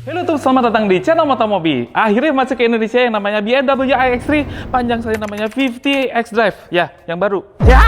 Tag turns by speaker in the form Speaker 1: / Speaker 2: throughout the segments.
Speaker 1: Halo tuh, selamat datang di channel Motomobi. Akhirnya masuk ke Indonesia yang namanya BMW iX3, panjang sekali namanya 50 xDrive, ya, yang baru. Ya.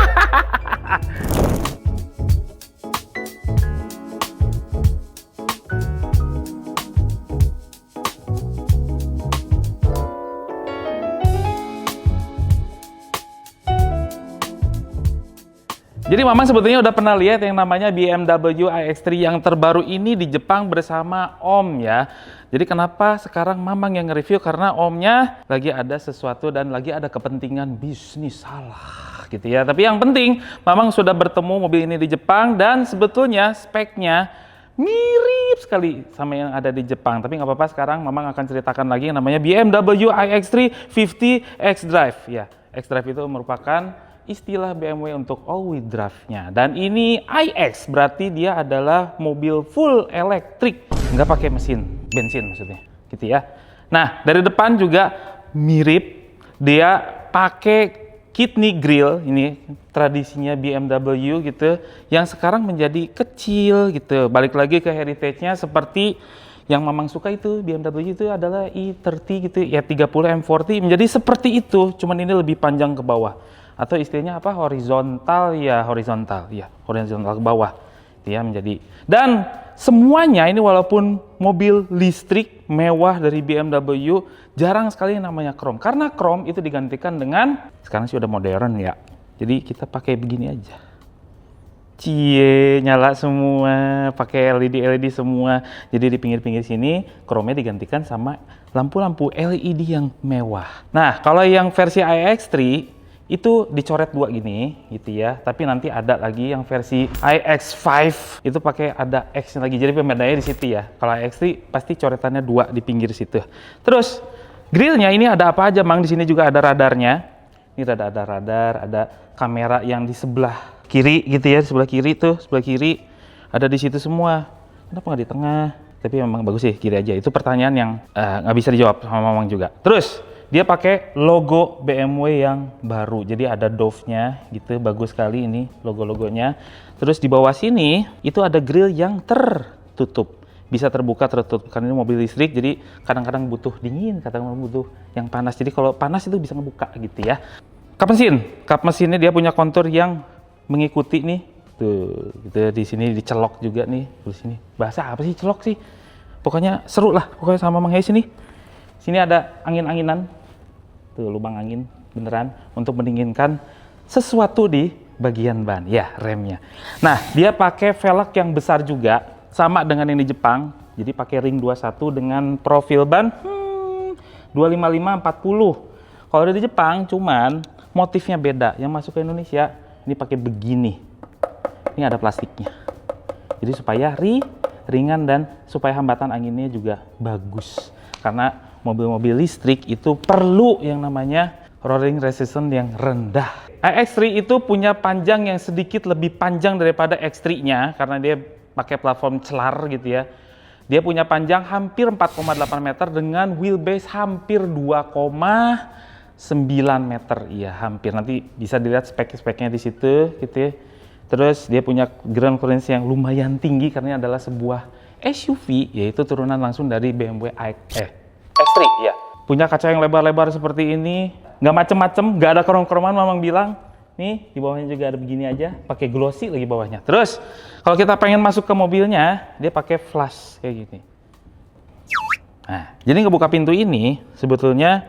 Speaker 1: Jadi Mamang sebetulnya udah pernah lihat yang namanya BMW iX3 yang terbaru ini di Jepang bersama Om ya. Jadi kenapa sekarang Mamang yang nge-review? Karena Omnya lagi ada sesuatu dan lagi ada kepentingan bisnis salah gitu ya. Tapi yang penting Mamang sudah bertemu mobil ini di Jepang dan sebetulnya speknya mirip sekali sama yang ada di Jepang. Tapi nggak apa-apa, sekarang Mamang akan ceritakan lagi yang namanya BMW iX3 50 xDrive ya. xDrive itu merupakan istilah BMW untuk all-wheel drive-nya. Dan ini iX, berarti dia adalah mobil full elektrik, nggak pakai mesin bensin maksudnya, gitu ya. Nah, dari depan juga mirip, dia pakai kidney grill, ini tradisinya BMW gitu, yang sekarang menjadi kecil gitu. Balik lagi ke heritage-nya seperti yang Mamang suka itu, BMW itu adalah i30 gitu, ya 30 M40 menjadi seperti itu, cuman ini lebih panjang ke bawah. Atau istilahnya apa, horizontal ke bawah dia menjadi. Dan semuanya ini walaupun mobil listrik mewah dari BMW, jarang sekali yang namanya chrome, karena chrome itu digantikan dengan sekarang sih udah modern ya, jadi kita pakai begini aja, cie, nyala semua, pakai LED semua. Jadi di pinggir-pinggir sini chrome-nya digantikan sama lampu-lampu LED yang mewah. Nah, kalau yang versi iX3 itu dicoret dua gini gitu ya, tapi nanti ada lagi yang versi iX5 itu pakai ada X lagi, jadi pembedanya di situ ya. Kalau iX3 pasti coretannya dua di pinggir situ. Terus grillnya ini ada apa aja Mang? Di sini juga ada radarnya. Ini ada radar, ada kamera yang di sebelah kiri gitu ya, di sebelah kiri tuh, sebelah kiri ada di situ semua. Kenapa nggak di tengah? Tapi memang bagus sih kiri aja. Itu pertanyaan yang nggak bisa dijawab sama Mamang juga. Terus dia pakai logo BMW yang baru, jadi ada Dove-nya gitu, bagus sekali ini logo-logonya. Terus di bawah sini itu ada grill yang tertutup, bisa terbuka tertutup karena ini mobil listrik, jadi kadang-kadang butuh dingin, kadang-kadang butuh yang panas. Jadi kalau panas itu bisa ngebuka gitu ya. Kap mesinnya dia punya kontur yang mengikuti nih, tuh gitu. Di sini dicelok juga nih, di sini. Bahasa apa sih celok sih? Pokoknya seru lah, pokoknya sama Mang Heis ini. Sini ada angin-anginan, tuh lubang angin beneran untuk mendinginkan sesuatu di bagian ban, ya remnya. Nah, dia pakai velg yang besar juga, sama dengan yang di Jepang. Jadi pakai ring 21 dengan profil ban 255/40. Kalau di Jepang cuman motifnya beda. Yang masuk ke Indonesia ini pakai begini. Ini ada plastiknya. Jadi supaya ringan dan supaya hambatan anginnya juga bagus. Karena mobil-mobil listrik itu perlu yang namanya rolling resistance yang rendah. iX3 itu punya panjang yang sedikit lebih panjang daripada X3-nya karena dia pakai platform celar gitu ya. Dia punya panjang hampir 4,8 meter dengan wheelbase hampir 2,9 meter. Iya, hampir. Nanti bisa dilihat spek-speknya di situ gitu ya. Terus dia punya ground clearance yang lumayan tinggi karena ini adalah sebuah SUV, yaitu turunan langsung dari BMW X3 ya. Punya kaca yang lebar-lebar seperti ini, nggak macem-macem, nggak ada krom-kroman. Mamang bilang nih di bawahnya juga ada begini aja, pakai glossy lagi bawahnya. Terus kalau kita pengen masuk ke mobilnya, dia pakai flash kayak gini. Nah, jadi ngebuka pintu ini sebetulnya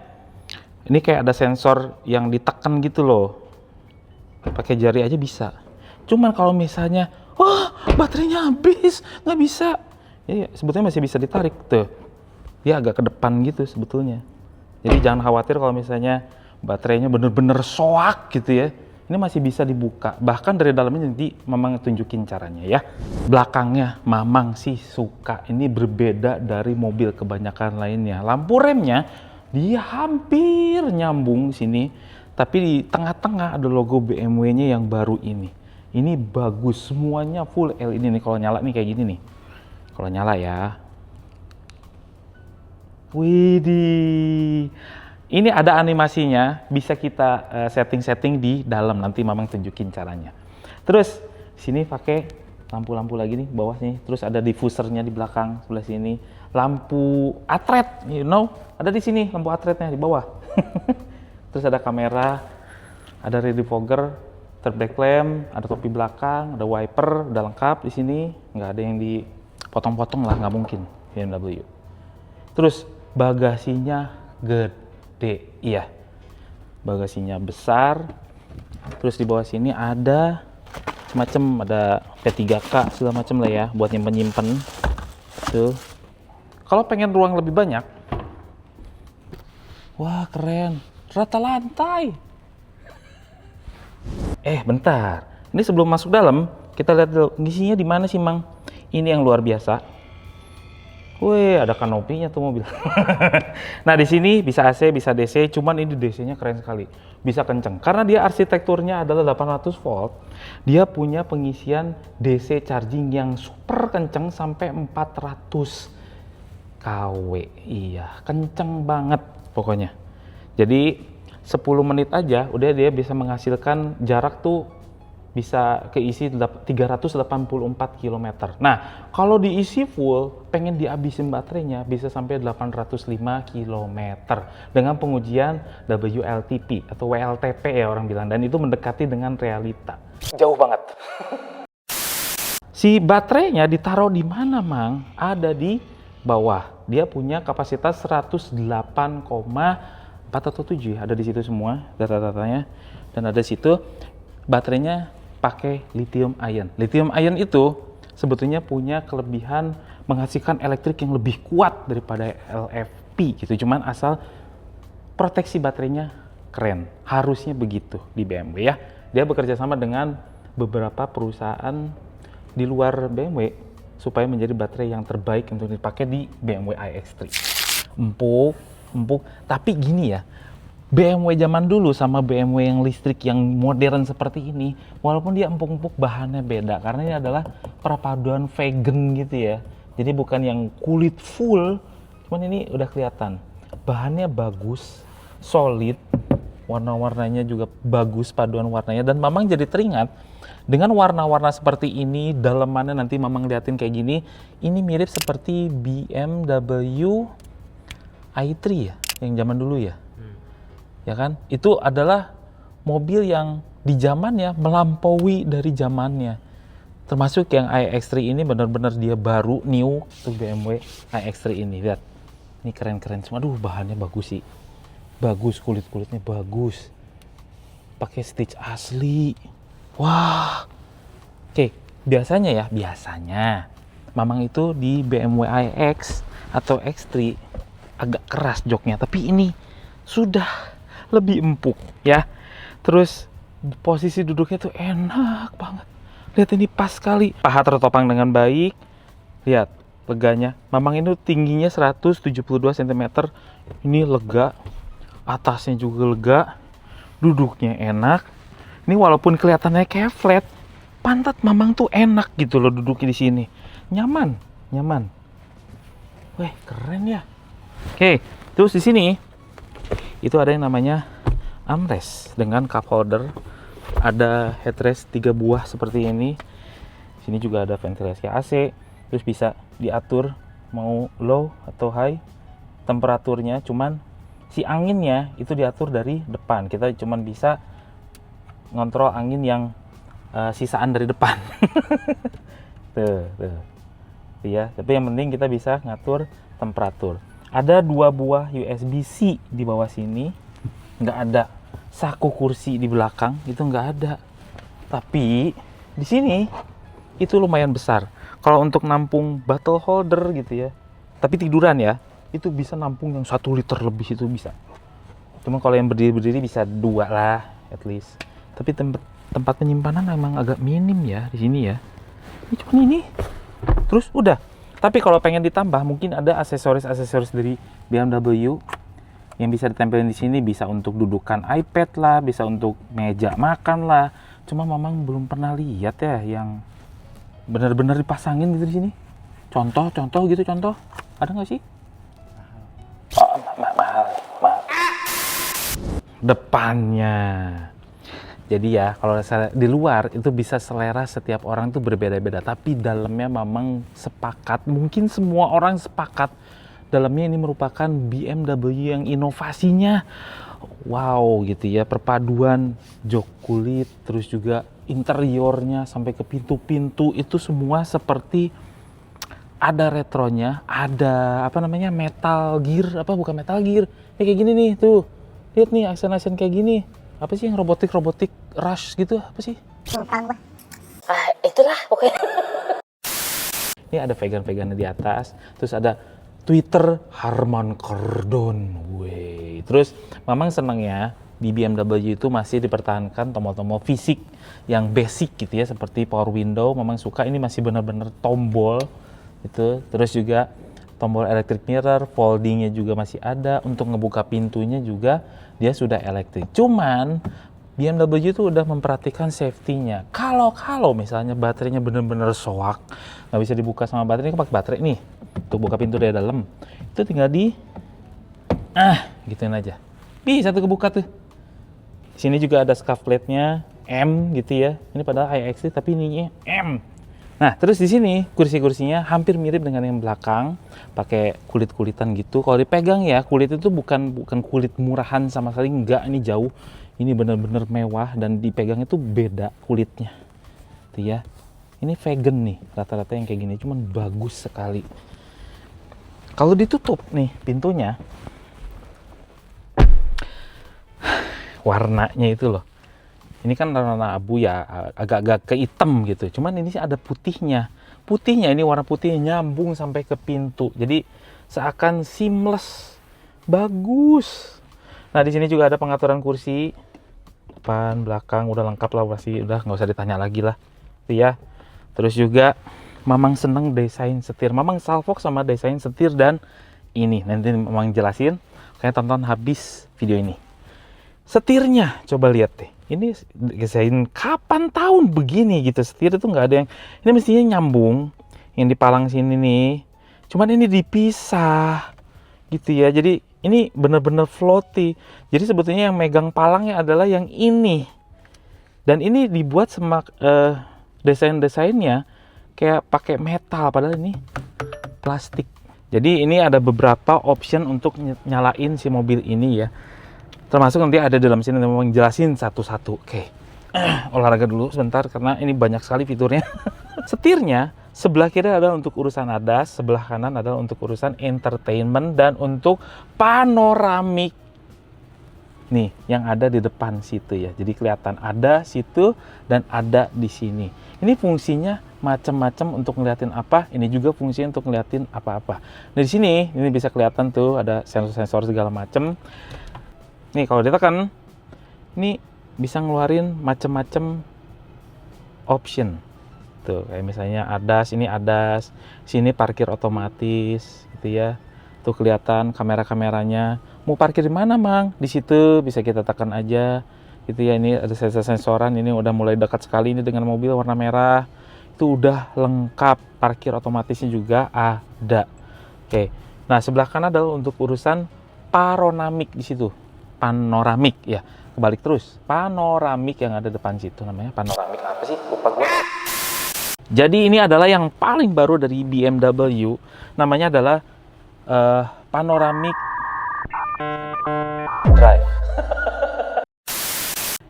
Speaker 1: ini kayak ada sensor yang ditekan gitu loh, pakai jari aja bisa. Cuman kalau misalnya baterainya habis, nggak bisa, ya sebetulnya masih bisa ditarik tuh. Dia agak ke depan gitu sebetulnya. Jadi jangan khawatir kalau misalnya baterainya bener-bener soak gitu ya. Ini masih bisa dibuka. Bahkan dari dalamnya nanti Mamang tunjukin caranya ya. Belakangnya Mamang sih suka. Ini berbeda dari mobil kebanyakan lainnya. Lampu remnya dia hampir nyambung sini. Tapi di tengah-tengah ada logo BMW-nya yang baru ini. Ini bagus. Semuanya full LED nih. Kalau nyala nih kayak gini nih. Kalau nyala ya. Widih, ini ada animasinya, bisa kita setting-setting di dalam, nanti Mamang tunjukin caranya. Terus sini pakai lampu-lampu lagi nih bawah sini, terus ada diffusernya di belakang sebelah sini, lampu atret, ada di sini lampu atretnya di bawah. Terus ada kamera, ada rear defogger, third brake lamp, ada topi belakang, ada wiper, udah lengkap di sini, nggak ada yang dipotong-potong lah, nggak mungkin BMW. Terus bagasinya gede, iya, bagasinya besar. Terus di bawah sini ada semacam ada P3K segala macam lah ya buat nyimpen tuh. Kalau pengen ruang lebih banyak, wah keren, rata lantai. Bentar, ini sebelum masuk dalam kita lihat dulu isinya di mana sih Mang. Ini yang luar biasa. Wih, ada kanopinya tuh mobil. Nah, di sini bisa AC, bisa DC, cuman ini DC-nya keren sekali. Bisa kenceng. Karena dia arsitekturnya adalah 800 volt, dia punya pengisian DC charging yang super kenceng sampai 400 kW. Iya, kenceng banget pokoknya. Jadi 10 menit aja udah dia bisa menghasilkan jarak tuh bisa keisi 384 km. Nah, kalau diisi full, pengen dihabisin baterainya bisa sampai 805 km dengan pengujian WLTP atau WLTP ya orang bilang, dan itu mendekati dengan realita. Jauh banget. Si baterainya ditaruh di mana, Mang? Ada di bawah. Dia punya kapasitas 108,4 atau 7 ya, ada di situ semua data-datanya, dan ada situ baterainya pakai lithium ion. Lithium ion itu sebetulnya punya kelebihan menghasilkan elektrik yang lebih kuat daripada LFP gitu. Cuman asal proteksi baterainya keren. Harusnya begitu di BMW ya. Dia bekerja sama dengan beberapa perusahaan di luar BMW supaya menjadi baterai yang terbaik untuk dipakai di BMW iX3. Empuk. Tapi gini ya, BMW zaman dulu sama BMW yang listrik yang modern seperti ini, walaupun dia empuk-empuk, bahannya beda karena ini adalah perpaduan vegan gitu ya. Jadi bukan yang kulit full, cuman ini udah kelihatan bahannya bagus, solid, warna-warnanya juga bagus, paduan warnanya, dan Mamang jadi teringat dengan warna-warna seperti ini. Dalemannya nanti Mamang liatin kayak gini, ini mirip seperti BMW i3 ya, yang zaman dulu ya. Ya kan? Itu adalah mobil yang di zamannya melampaui dari zamannya. Termasuk yang iX3 ini benar-benar dia baru, new untuk BMW iX3 ini. Lihat. Ini keren-keren semua. Aduh, bahannya bagus sih. Bagus, kulit-kulitnya bagus. Pakai stitch asli. Wah. Oke, biasanya Mamang itu di BMW iX atau X3 agak keras joknya, tapi ini sudah lebih empuk ya. Terus posisi duduknya tuh enak banget. Lihat ini pas sekali. Paha tertopang dengan baik. Lihat leganya. Mamang ini tingginya 172 cm. Ini lega. Atasnya juga lega. Duduknya enak. Ini walaupun kelihatannya kayak flat, pantat Mamang tuh enak gitu loh duduknya di sini. Nyaman. Wih, keren ya. Oke, terus di sini itu ada yang namanya armrest dengan cup holder, ada headrest 3 buah seperti ini. Sini juga ada ventilasi AC, terus bisa diatur mau low atau high temperaturnya. Cuman si anginnya itu diatur dari depan, kita cuman bisa ngontrol angin yang sisaan dari depan. tuh ya, tapi yang penting kita bisa ngatur temperatur. Ada 2 buah USB-C di bawah sini, nggak ada saku kursi di belakang, itu nggak ada. Tapi di sini itu lumayan besar. Kalau untuk nampung bottle holder gitu ya, tapi tiduran ya, itu bisa nampung yang 1 liter lebih, itu bisa. Cuma kalau yang berdiri bisa 2 lah, at least. Tapi tempat penyimpanan emang agak minim ya di sini ya. Ini cuma ini. Terus udah. Tapi kalau pengen ditambah, mungkin ada aksesoris dari BMW yang bisa ditempelin di sini. Bisa untuk dudukan iPad lah, bisa untuk meja makan lah. Cuma Mamang belum pernah lihat ya yang benar-benar dipasangin gitu di sini. Contoh gitu, ada nggak sih? Mahal. Depannya Jadi ya, kalau di luar itu bisa selera setiap orang tuh berbeda-beda, tapi dalamnya memang sepakat, mungkin semua orang sepakat, dalamnya ini merupakan BMW yang inovasinya wow gitu ya, perpaduan jok kulit, terus juga interiornya sampai ke pintu-pintu itu semua seperti ada retronya, ada apa namanya metal gear, apa bukan metal gear, kayak gini nih tuh, lihat nih aksen-aksen kayak gini. Apa sih yang robotik rush gitu, apa sih?
Speaker 2: Itulah pokoknya.
Speaker 1: Ini ada vegan-vegannya di atas, terus ada Twitter Harman Kardon. Weh. Terus Mamang seneng ya di BMW itu masih dipertahankan tombol-tombol fisik yang basic gitu ya, seperti power window. Mamang suka ini masih benar-benar tombol gitu. Terus juga tombol electric mirror, foldingnya juga masih ada. Untuk ngebuka pintunya juga dia sudah elektrik. Cuman BMW itu udah memperhatikan safety-nya. Kalau misalnya baterainya bener-bener soak, nggak bisa dibuka sama baterai, ini pakai baterai nih. Untuk buka pintu dari dalam, itu tinggal gituin aja. Bisa tuh kebuka tuh. Sini juga ada scuff plate-nya M gitu ya. Ini padahal iX tapi ininya M. Nah, terus di sini kursi-kursinya hampir mirip dengan yang belakang, pakai kulit-kulitan gitu. Kalau dipegang ya, kulit itu bukan kulit murahan sama sekali, enggak, ini jauh. Ini benar-benar mewah dan dipegang itu beda kulitnya. Tuh ya. Ini vegan nih, rata-rata yang kayak gini, cuman bagus sekali. Kalau ditutup nih pintunya, warnanya itu loh. Ini kan warna abu ya, agak-agak ke hitam gitu. Cuman ini sih ada putihnya. Putihnya ini warna putihnya nyambung sampai ke pintu. Jadi seakan seamless. Bagus. Nah, di sini juga ada pengaturan kursi. Depan, belakang udah lengkap lah, pasti udah nggak usah ditanya lagi lah. Itu ya. Terus juga Mamang seneng desain setir. Mamang salfok sama desain setir dan ini nanti Mamang jelasin. Kayak tonton habis video ini. Setirnya coba lihat deh. Ini desain kapan tahun begini gitu, setir itu nggak ada yang, ini mestinya nyambung yang di palang sini nih, cuman ini dipisah gitu ya. Jadi ini bener-bener floaty. Jadi sebetulnya yang megang palangnya adalah yang ini, dan ini dibuat desainnya kayak pakai metal, padahal ini plastik. Jadi ini ada beberapa option untuk nyalain si mobil ini ya. Termasuk nanti ada dalam sini yang mau jelasin satu-satu. Oke. Olahraga dulu sebentar karena ini banyak sekali fiturnya. Setirnya sebelah kiri adalah untuk urusan ADAS, sebelah kanan adalah untuk urusan entertainment dan untuk panoramik. Nih, yang ada di depan situ ya. Jadi kelihatan ada situ dan ada di sini. Ini fungsinya macam-macam untuk ngeliatin apa. Ini juga fungsinya untuk ngeliatin apa-apa. Nah, di sini ini bisa kelihatan tuh ada sensor-sensor segala macam. Nih kalau ditekan, ini bisa ngeluarin macam-macam option. Tuh kayak misalnya ADAS, ini ADAS, sini parkir otomatis, gitu ya. Tuh kelihatan kamera-kameranya. Mau parkir di mana, Mang? Di situ bisa kita tekan aja, gitu ya. Ini ada sensor-sensoran, ini udah mulai dekat sekali ini dengan mobil warna merah. Itu udah lengkap, parkir otomatisnya juga ada. Oke. Nah sebelah kanan adalah untuk urusan panoramik di situ. Panoramik ya, kebalik terus. Panoramik yang ada depan situ namanya panoramik apa sih? Lupa gue. Jadi ini adalah yang paling baru dari BMW. Namanya adalah panoramic drive.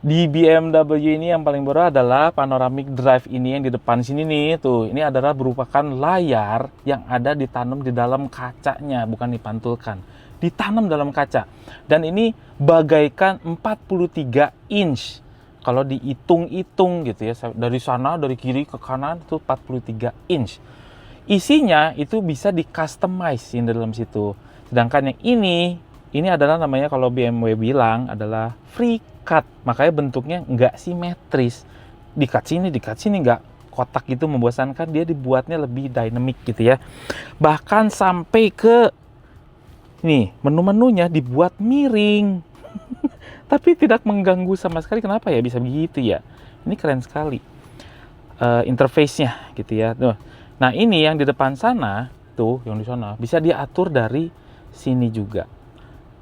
Speaker 1: Di BMW ini yang paling baru adalah panoramic drive ini yang di depan sini nih. Tuh, ini adalah merupakan layar yang ada ditanam di dalam kacanya, bukan dipantulkan. Ditanam dalam kaca. Dan ini bagaikan 43 inch. Kalau dihitung-hitung gitu ya, dari sana, dari kiri ke kanan itu 43 inch. Isinya itu bisa di-customize di dalam situ. Sedangkan yang ini adalah namanya kalau BMW bilang adalah free cut. Makanya bentuknya nggak simetris. Di-cut sini nggak kotak gitu membosankan. Dia dibuatnya lebih dynamic gitu ya. Bahkan sampai ke nih, menu-menunya dibuat miring. Tapi tidak mengganggu sama sekali. Kenapa ya bisa begitu ya? Ini keren sekali. Interface-nya gitu ya. Nah, ini yang di depan sana, tuh yang di sana bisa diatur dari sini juga.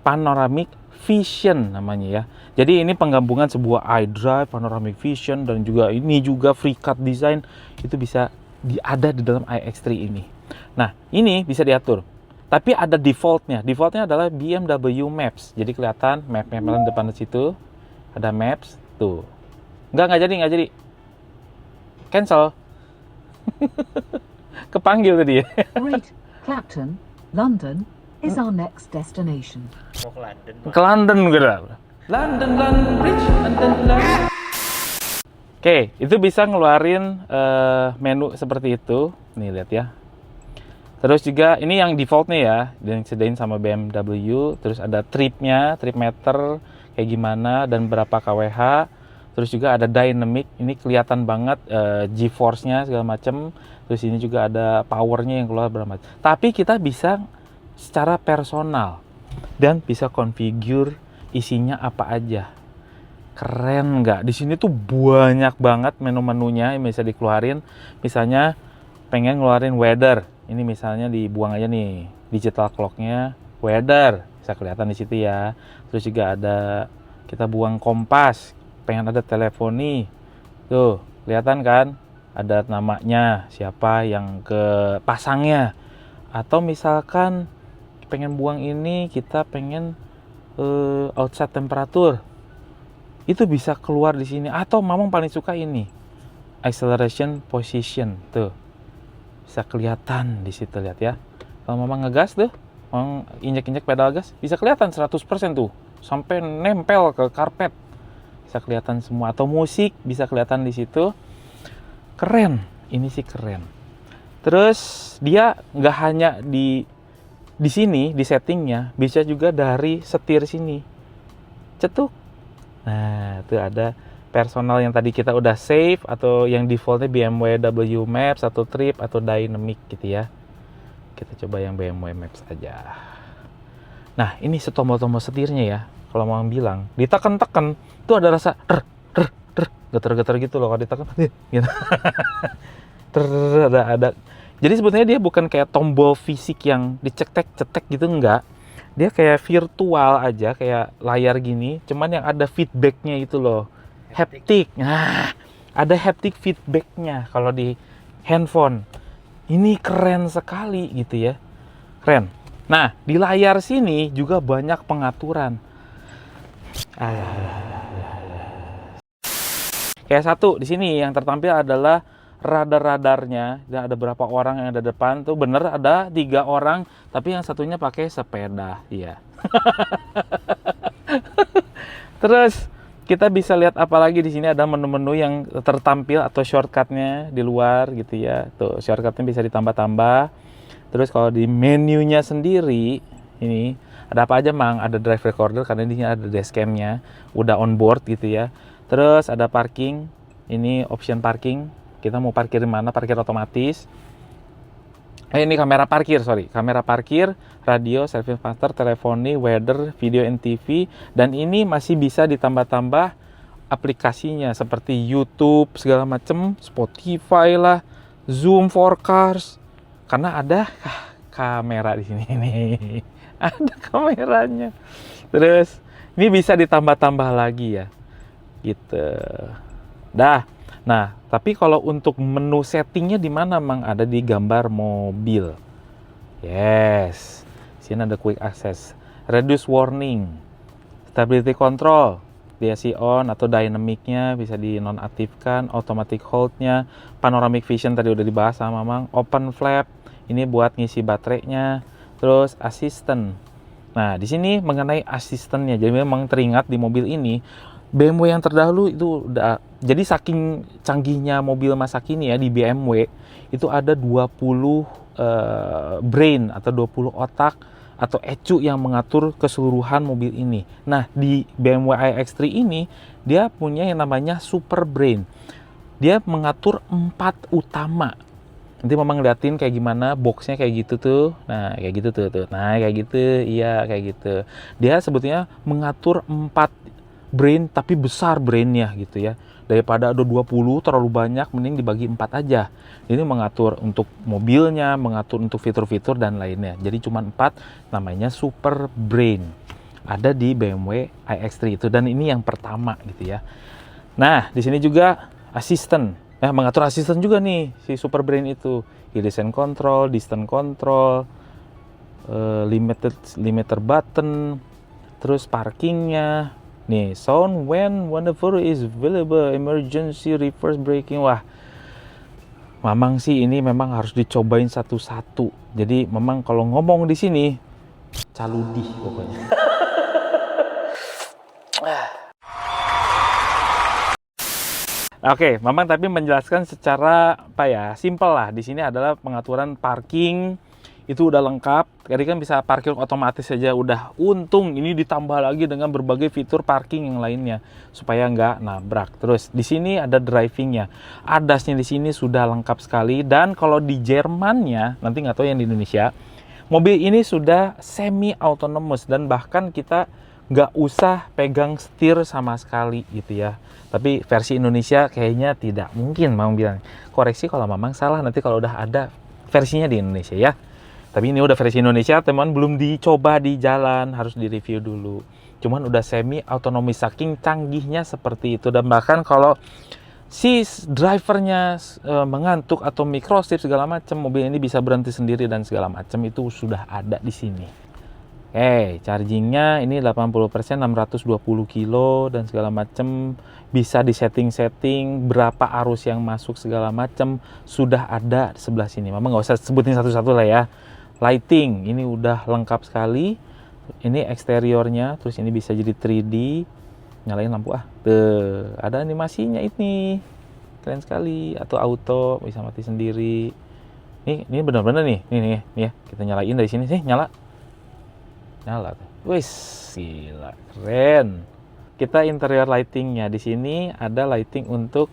Speaker 1: Panoramic Vision namanya ya. Jadi ini penggabungan sebuah iDrive, Panoramic Vision, dan juga ini juga FreeCAD Design. Itu bisa ada di dalam iX3 ini. Nah, ini bisa diatur. Tapi ada defaultnya. Defaultnya adalah BMW Maps. Jadi kelihatan map-nya di depan situ. Ada Maps. Tuh. Nggak jadi. Cancel. Kepanggil tadi ya.
Speaker 2: Great. Clapton, London is our next destination.
Speaker 3: Mau ke London.
Speaker 1: Ke London gitu. London Bridge, London. Oke, itu bisa ngeluarin menu seperti itu. Nih lihat ya. Terus juga ini yang defaultnya ya, yang disediain sama BMW. Terus ada tripnya, trip meter kayak gimana dan berapa kWh. Terus juga ada dynamic, ini kelihatan banget G-force-nya segala macam. Terus ini juga ada powernya yang keluar berapa. Tapi kita bisa secara personal dan bisa configure isinya apa aja. Keren nggak? Di sini tuh banyak banget menu-menunya yang bisa dikeluarin. Misalnya pengen ngeluarin weather, ini misalnya dibuang aja nih digital clock-nya, weather bisa kelihatan di situ ya. Terus juga ada kita buang kompas, pengen ada teleponi, tuh kelihatan kan? Ada namanya siapa yang ke pasangnya. Atau misalkan pengen buang ini, kita pengen outside temperatur, itu bisa keluar di sini. Atau Mamang paling suka ini acceleration position, tuh bisa kelihatan di situ, lihat ya. Kalau Mamang ngegas tuh, Mamang injek-injek pedal gas, bisa kelihatan 100% tuh, sampai nempel ke karpet, bisa kelihatan semua. Atau musik bisa kelihatan di situ. Keren, ini sih keren. Terus dia nggak hanya di sini di settingnya, bisa juga dari setir sini, cetuk. Nah, itu ada personal yang tadi kita udah save, atau yang defaultnya BMW W Maps atau Trip atau Dynamic gitu ya. Kita coba yang BMW Maps aja. Nah, ini tombol-tombol setirnya ya. Kalau mau bilang, ditekan-tekan tuh ada rasa getar-getar gitu loh kalau ditekan. Gitu. ada. Jadi sebetulnya dia bukan kayak tombol fisik yang dicek-cetek gitu, enggak. Dia kayak virtual aja, kayak layar gini, cuman yang ada feedbacknya itu loh. Haptic. Nah, ada haptic feedbacknya kalau di handphone. Ini keren sekali gitu ya. Keren. Nah, di layar sini juga banyak pengaturan. Kayak satu di sini yang tertampil adalah radar-radarnya, dan ada berapa orang yang ada depan tuh, bener ada 3 orang, tapi yang satunya pakai sepeda, iya. Terus kita bisa lihat apa lagi di sini, ada menu-menu yang tertampil atau shortcutnya di luar gitu ya. Tuh shortcutnya bisa ditambah-tambah. Terus kalau di menunya sendiri ini ada apa aja, Mang? Ada drive recorder karena di sini ada dashcam-nya, udah on board gitu ya. Terus ada parking, ini option parking. Kita mau parkir di mana? Parkir otomatis. Ini kamera parkir, kamera parkir, radio, service master, teleponi, weather, video and TV, dan ini masih bisa ditambah-tambah aplikasinya seperti YouTube segala macem, Spotify lah, Zoom forecast, karena ada kamera di sini nih, ada kameranya. Terus ini bisa ditambah-tambah lagi ya, gitu. Dah. Nah, tapi kalau untuk menu settingnya di mana, Mang? Ada di gambar mobil. Yes. Sini ada quick access, reduce warning, stability control, DAC on atau dynamic-nya bisa dinonaktifkan, automatic hold-nya, panoramic vision tadi udah dibahas sama Mang, open flap, ini buat ngisi baterainya, terus assistant. Nah, di sini mengenai asistennya, jadi memang teringat di mobil ini BMW yang terdahulu itu udah, jadi saking canggihnya mobil masa kini ya, di BMW itu ada 20 brain atau 20 otak atau ECU yang mengatur keseluruhan mobil ini. Nah, di BMW iX3 ini dia punya yang namanya super brain. Dia mengatur 4 utama. Nanti Mama ngeliatin kayak gimana boxnya kayak gitu tuh. Nah, kayak gitu tuh. Nah, kayak gitu. Iya, kayak gitu. Dia sebetulnya mengatur 4 brain, tapi besar brainnya gitu ya. Daripada ada 20 terlalu banyak, mending dibagi 4 aja. Ini mengatur untuk mobilnya, mengatur untuk fitur-fitur dan lainnya. Jadi cuma 4, namanya super brain. ada di BMW iX3 itu, dan ini yang pertama gitu ya. Nah, di sini juga assistant. Mengatur assistant juga nih si Super Brain itu. Hill descent control, distance control, limiter button, terus parkingnya. Nih, sound when whenever is available, emergency reverse braking. Wah, Mamang sih ini memang harus dicobain satu-satu. Jadi memang kalau ngomong di sini caludih pokoknya. Oke, Mamang tapi menjelaskan secara simple lah. Di sini adalah pengaturan parking itu udah lengkap. Tadi kan bisa parkir otomatis saja udah. Untung ini ditambah lagi dengan berbagai fitur parking yang lainnya supaya nggak nabrak. Terus di sini ada drivingnya. ADAS-nya di sini sudah lengkap sekali, dan kalau di Jermannya, nanti nggak tahu yang di Indonesia, mobil ini sudah semi autonomous dan bahkan kita nggak usah pegang setir sama sekali gitu ya. Tapi versi Indonesia kayaknya tidak mungkin. Mamang bilang, koreksi kalau Mamang salah nanti kalau udah ada versinya di Indonesia ya. Tapi ini udah versi Indonesia, teman, belum dicoba di jalan, harus direview dulu. Cuman udah semi autonomous, saking canggihnya seperti itu. Dan bahkan kalau si drivernya mengantuk atau microchip segala macam, mobil ini bisa berhenti sendiri dan segala macam itu sudah ada di sini. Chargingnya ini 80%, 620 kilo dan segala macam. Bisa di setting-setting berapa arus yang masuk segala macam sudah ada di sebelah sini. Mama nggak usah sebutin satu-satu lah ya. Lighting ini udah lengkap sekali. Ini eksteriornya, terus ini bisa jadi 3D. Nyalain lampu tuh, ada animasinya ini. Keren sekali. Atau auto, bisa mati sendiri. Ini benar-benar nih. Nih ya. Kita nyalain dari sini sih, nyala tuh. Wis, gila, keren. Kita interior lightingnya di sini ada lighting untuk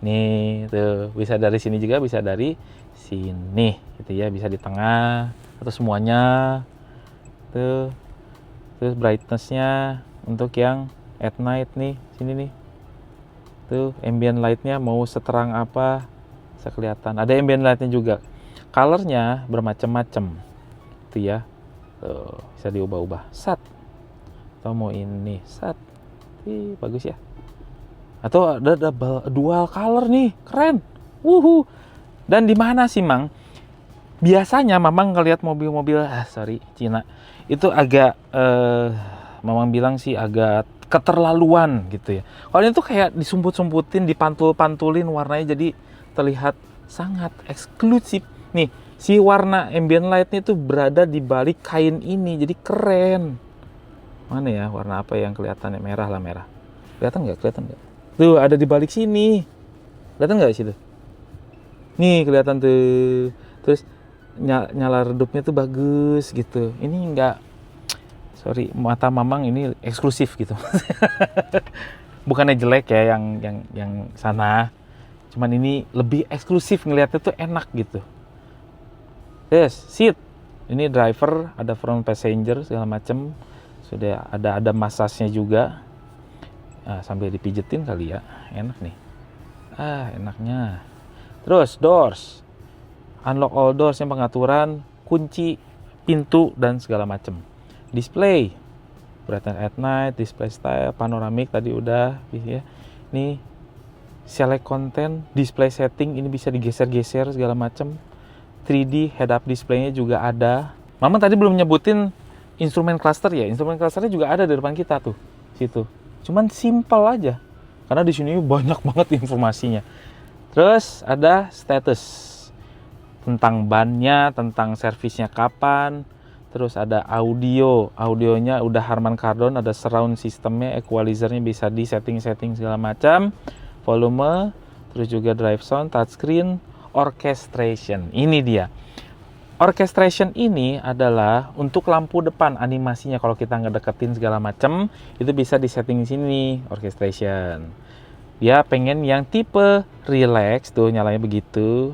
Speaker 1: nih tuh, bisa dari sini juga, bisa dari sini gitu ya, bisa di tengah atau semuanya tuh. Terus brightnessnya untuk yang at night nih, sini nih tuh, ambient lightnya mau seterang apa bisa kelihatan. Ada ambient lightnya juga, colornya bermacam-macam tuh ya. Tuh, bisa diubah-ubah sat, atau mau ini sat. Bagus ya. Atau ada dual color nih, keren. Wuhu. Dan di mana sih, Mang? Biasanya Mamang ngelihat mobil-mobil Cina itu agak Mamang bilang sih agak keterlaluan gitu ya. Kalau ini tuh kayak disumput-sumputin, dipantul-pantulin warnanya jadi terlihat sangat eksklusif. Nih, si warna ambient light-nya tuh berada di balik kain ini, jadi keren. Mana ya warna apa yang kelihatannya? Merah lah, merah. Kelihatan nggak? Tuh ada di balik sini. Kelihatan nggak situ? Nih kelihatan tuh. Terus nyala redupnya tuh bagus gitu. Ini nggak, mata Mamang ini eksklusif gitu. Bukannya jelek ya yang sana. Cuman ini lebih eksklusif, ngelihatnya tuh enak gitu. Yes, seat. Ini driver, ada front passenger segala macem. Sudah ada masasnya juga. Sambil dipijetin kali ya, enak nih. Enaknya. Terus doors, unlock all doors, yang pengaturan kunci pintu dan segala macam. Display, bright at night, display style, panoramic tadi udah ya. Nih select content, display setting, ini bisa digeser-geser segala macam. 3D head up display-nya juga ada. Mama tadi belum nyebutin instrumen cluster ya. Instrumen clusternya juga ada di depan kita tuh, situ. Cuman simple aja, karena di sini banyak banget informasinya. Terus ada status tentang bannya, tentang servisnya kapan. Terus ada audionya udah Harman Kardon, ada surround sistemnya, equalizernya bisa di setting segala macam, volume, terus juga drive sound, touchscreen, orchestration. Ini dia. Orchestration ini adalah untuk lampu depan, animasinya kalau kita ngedeketin segala macam itu bisa disetting sini, orchestration. Dia pengen yang tipe relax tuh, nyalanya begitu,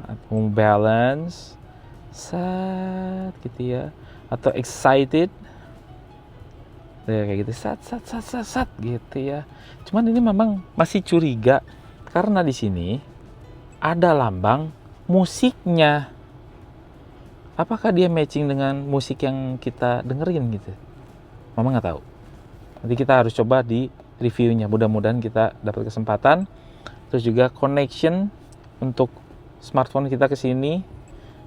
Speaker 1: balance, sat gitu ya, atau excited, kayak gitu, sat gitu ya. Cuman ini memang masih curiga karena di sini ada lambang musiknya. Apakah dia matching dengan musik yang kita dengerin gitu? Mama nggak tahu. Nanti kita harus coba di reviewnya. Mudah-mudahan kita dapat kesempatan. Terus juga connection untuk smartphone kita ke sini.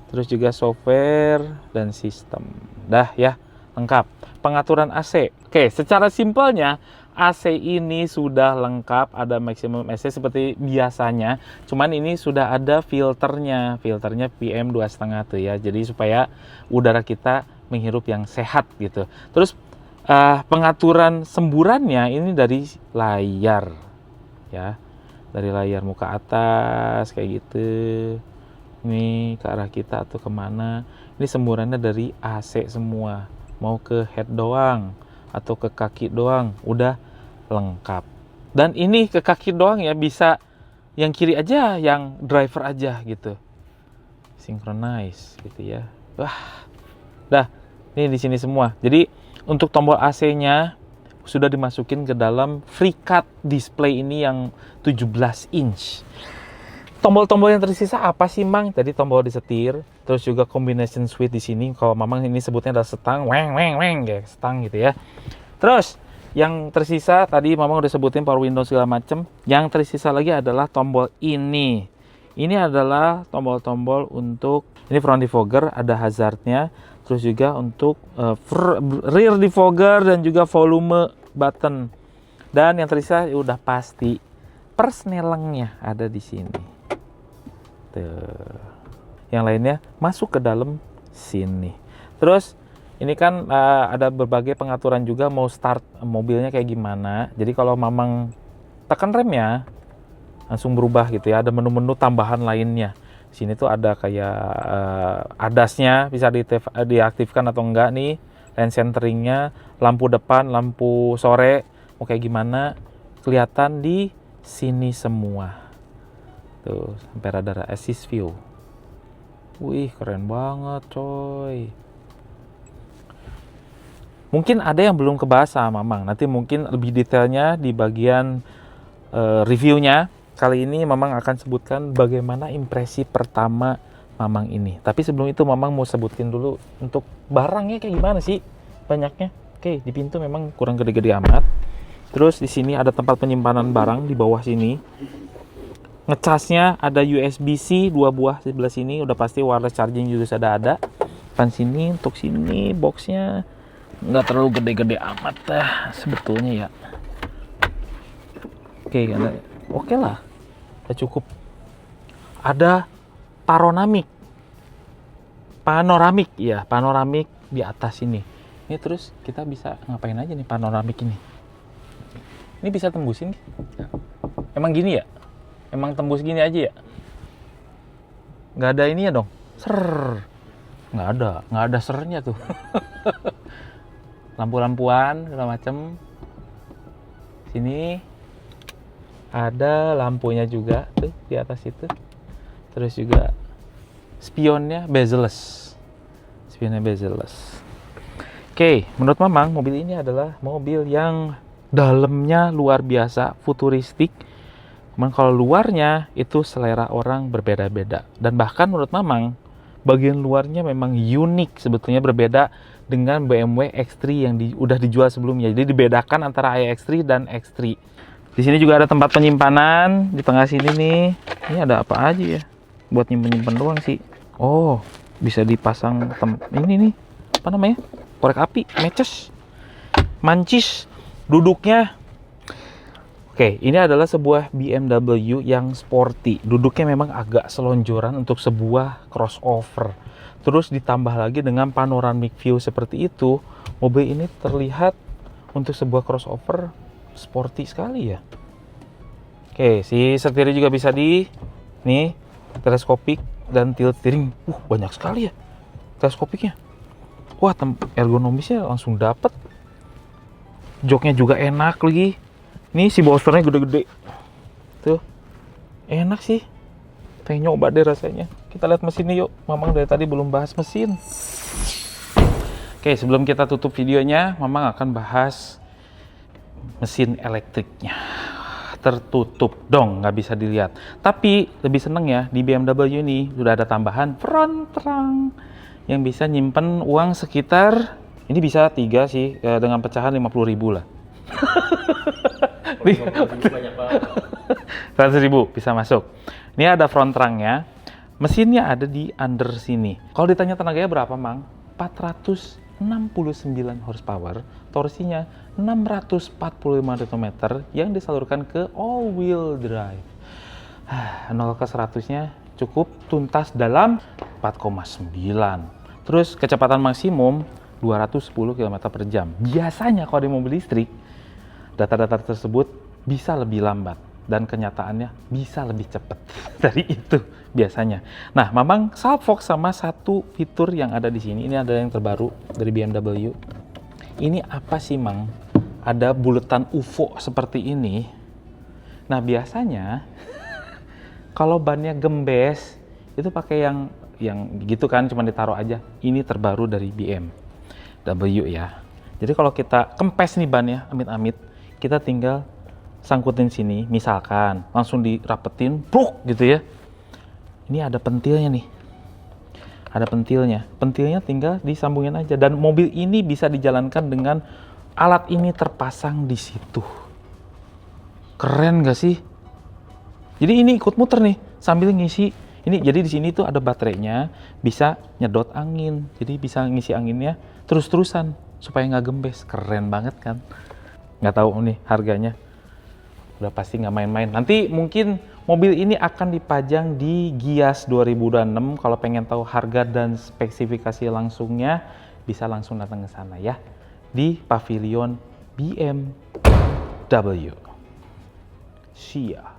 Speaker 1: Terus juga software dan sistem. Dah ya, lengkap. Pengaturan AC. Oke, secara simpelnya AC ini sudah lengkap, ada maximum AC seperti biasanya. Cuman ini sudah ada filternya PM 2,5 tuh ya. Jadi supaya udara kita menghirup yang sehat gitu. Terus pengaturan semburannya ini dari layar ya. Dari layar muka atas kayak gitu. Ini ke arah kita atau kemana. Ini semburannya dari AC semua. Mau ke head doang atau ke kaki doang, udah lengkap. Dan ini ke kaki doang ya, bisa yang kiri aja, yang driver aja gitu. Synchronize gitu ya. Wah. Dah, ini di sini semua. Jadi untuk tombol AC-nya sudah dimasukin ke dalam FreeCut display ini yang 17 inch. Tombol-tombol yang tersisa apa sih, Mang? Tadi tombol disetir, terus juga combination switch di sini. Kalau Mamang ini sebutnya adalah setang, kayak setang gitu ya. Terus yang tersisa tadi Mamang udah sebutin power window segala macem. Yang tersisa lagi adalah tombol ini. Ini adalah tombol-tombol untuk ini front defogger, ada hazardnya. Terus juga untuk rear defogger dan juga volume button. Dan yang tersisa udah pasti persnelengnya ada di sini. Yang lainnya masuk ke dalam sini. Terus ini kan ada berbagai pengaturan juga mau start mobilnya kayak gimana. Jadi kalau Mamang tekan remnya langsung berubah gitu ya. Ada menu-menu tambahan lainnya. Sini tuh ada kayak ADAS-nya bisa diaktifkan atau enggak nih. Lane centeringnya, lampu depan, lampu sore mau kayak gimana kelihatan di sini semua. Tuh, sampai radar assist view. Wih, keren banget, coy. Mungkin ada yang belum kebahas sama Mamang. Nanti mungkin lebih detailnya di bagian reviewnya. Kali ini Mamang akan sebutkan bagaimana impresi pertama Mamang ini. Tapi sebelum itu Mamang mau sebutin dulu untuk barangnya kayak gimana sih banyaknya. Oke, di pintu memang kurang gede-gede amat. Terus di sini ada tempat penyimpanan barang di bawah sini. Ngecasnya ada USB-C 2 buah sebelah sini, udah pasti wireless charging juga sudah ada. Depan sini, untuk sini boxnya nggak terlalu gede-gede amat sebetulnya ya. Oke lah, udah cukup. Ada panoramik di atas ini. Ini terus kita bisa ngapain aja nih panoramik ini? Ini bisa tembusin? Emang gini ya? Emang tembus gini aja ya? Nggak ada ini ya dong? Nggak ada sernya tuh. Lampu-lampuan segala macem. Sini ada lampunya juga tuh di atas itu. Terus juga spionnya bezel-less. Oke, menurut Mamang mobil ini adalah mobil yang dalamnya luar biasa futuristik. Cuman kalau luarnya itu selera orang berbeda-beda. Dan bahkan menurut Mamang, bagian luarnya memang unik sebetulnya, berbeda dengan BMW X3 yang udah dijual sebelumnya. Jadi dibedakan antara iX3 dan X3. Di sini juga ada tempat penyimpanan di tengah sini nih. Ini ada apa aja ya? Buat nyimpen-nyimpen doang sih. Oh, bisa dipasang ini nih. Apa namanya? Korek api, matches, mancis, duduknya. Oke, ini adalah sebuah BMW yang sporty. Duduknya memang agak selonjoran untuk sebuah crossover. Terus ditambah lagi dengan panoramic view seperti itu, mobil ini terlihat untuk sebuah crossover sporty sekali ya. Oke, si setirnya juga bisa nih, teleskopik dan tilt steering. Banyak sekali ya teleskopiknya. Wah, ergonomisnya langsung dapet. Joknya juga enak lagi. Ini si bolsternya gede-gede. Tuh. Enak sih. Pengen nyoba deh rasanya. Kita lihat mesinnya yuk. Mamang dari tadi belum bahas mesin. Oke, sebelum kita tutup videonya, Mamang akan bahas mesin elektriknya. Tertutup dong, nggak bisa dilihat. Tapi lebih seneng ya, di BMW ini sudah ada tambahan front trunk yang bisa nyimpen uang sekitar, ini bisa 3 sih, dengan pecahan 50.000 lah.
Speaker 3: Banyak banget.
Speaker 1: 100.000 bisa masuk. Ini ada front trunknya. Mesinnya ada di under sini. Kalau ditanya tenaganya berapa, Mang? 469 horsepower. Torsinya 645 Nm yang disalurkan ke all wheel drive. 0 ke 100-nya cukup tuntas dalam 4,9. Terus kecepatan maksimum 210 km per jam. Biasanya kalau di mobil listrik, data-data tersebut bisa lebih lambat dan kenyataannya bisa lebih cepat dari itu biasanya. Nah, Mamang salfok sama satu fitur yang ada di sini. Ini ada yang terbaru dari BMW. Ini apa sih, Mang? Ada buletan UFO seperti ini. Nah, biasanya kalau bannya gembes itu pakai yang gitu kan, cuma ditaruh aja. Ini terbaru dari BMW ya. Jadi kalau kita kempes nih bannya, amit-amit, kita tinggal sangkutin sini, misalkan langsung dirapetin, bruk gitu ya. Ini ada pentilnya nih. Ada pentilnya. Pentilnya tinggal disambungin aja, dan mobil ini bisa dijalankan dengan alat ini terpasang di situ. Keren gak sih? Jadi ini ikut muter nih sambil ngisi. Ini jadi di sini tuh ada baterainya, bisa nyedot angin. Jadi bisa ngisi anginnya terus-terusan supaya nggak gembes. Keren banget kan? Nggak tahu nih harganya. Udah pasti nggak main-main. Nanti mungkin mobil ini akan dipajang di Gias 2006. Kalau pengen tahu harga dan spesifikasi langsungnya, bisa langsung datang ke sana ya. Di Pavilion BMW. Sia.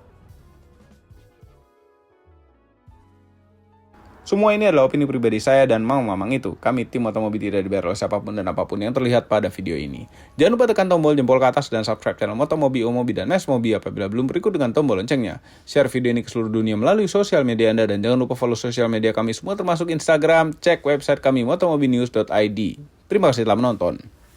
Speaker 4: Semua ini adalah opini pribadi saya dan Mamang itu. Kami tim Motomobi tidak dibayar oleh siapapun dan apapun yang terlihat pada video ini. Jangan lupa tekan tombol jempol ke atas dan subscribe channel Motomobi, Omobi, dan Mesmobi apabila belum berikut dengan tombol loncengnya. Share video ini ke seluruh dunia melalui sosial media Anda dan jangan lupa follow sosial media kami semua termasuk Instagram. Cek website kami motomobinews.id. Terima kasih telah menonton.